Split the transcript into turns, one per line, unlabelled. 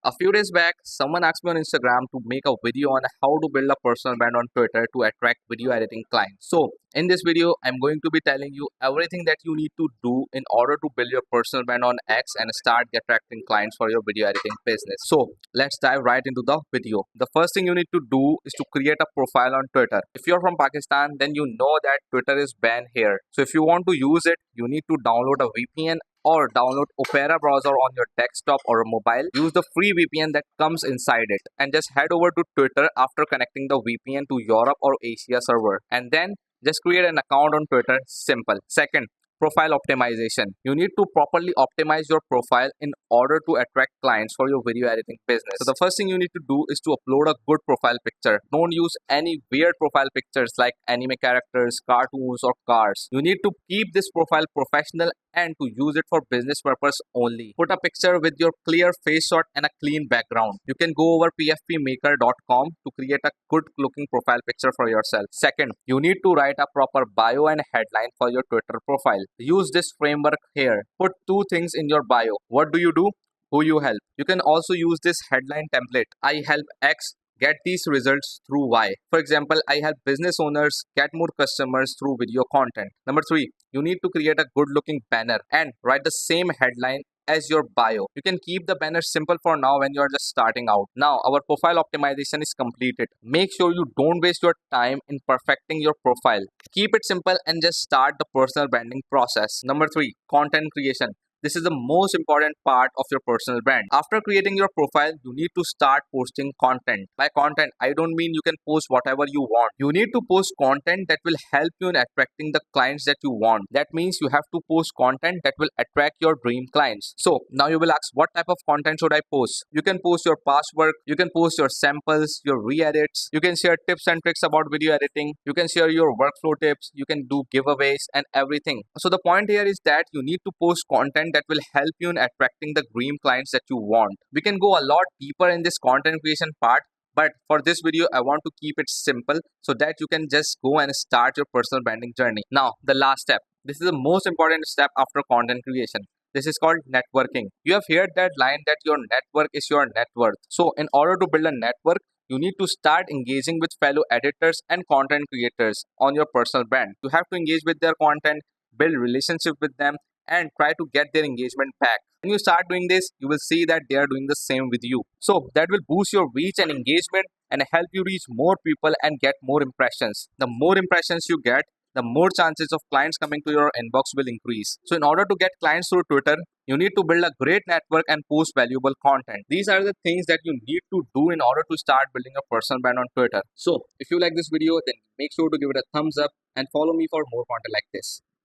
A few days back, someone asked me on Instagram to make a video on how to build a personal brand on Twitter to attract video editing clients. So, in this video, I'm going to be telling you everything that you need to do in order to build your personal brand on X and start attracting clients for your video editing business. So, let's dive right into the video. The first thing you need to do is to create a profile on Twitter. If you're from Pakistan, then you know that Twitter is banned here. So, if you want to use it, you need to download a VPN or download Opera browser on your desktop or a mobile. Use the free VPN that comes inside it and just head over to Twitter after connecting the VPN to Europe or Asia server, and then just create an account on Twitter. Simple. Second, profile optimization. You need to properly optimize your profile in order to attract clients for your video editing business. So the first thing you need to do is to upload a good profile picture. Don't use any weird profile pictures like anime characters, cartoons, or cars. You need to keep this profile professional and to use it for business purpose only. Put a picture with your clear face shot and a clean background. You can go over pfpmaker.com to create a good looking profile picture for yourself. Second, you need to write a proper bio and headline for your Twitter profile. Use this framework here. Put two things in your bio. What do? Who you help. You can also use this headline template. I help X get these results through Y. For example, I help business owners get more customers through video content. Number three, you need to create a good looking banner and write the same headline as your bio. You can keep the banner simple for now when you are just starting out. Now, our profile optimization is completed. Make sure you don't waste your time in perfecting your profile. Keep it simple and just start the personal branding process. Number three, content creation. This is the most important part of your personal brand. After creating your profile, you need to start posting content. By content, I don't mean you can post whatever you want. You need to post content that will help you in attracting the clients that you want. That means you have to post content that will attract your dream clients. So now you will ask, what type of content should I post? You can post your past work, you can post your samples, your re-edits, you can share tips and tricks about video editing, you can share your workflow tips, you can do giveaways and everything. So the point here is that you need to post content that will help you in attracting the dream clients that you want. We can go a lot deeper in this content creation part, but for this video, I want to keep it simple so that you can just go and start your personal branding journey. Now, the last step. This is the most important step after content creation. This is called networking. You have heard that line that your network is your net worth. So, in order to build a network, you need to start engaging with fellow editors and content creators on your personal brand. You have to engage with their content, build relationship with them, and try to get their engagement back. When you start doing this, you will see that they are doing the same with you. So that will boost your reach and engagement and help you reach more people and get more impressions. The more impressions you get, the more chances of clients coming to your inbox will increase. So in order to get clients through Twitter, you need to build a great network and post valuable content. These are the things that you need to do in order to start building a personal brand on Twitter. So if you like this video, then make sure to give it a thumbs up and follow me for more content like this.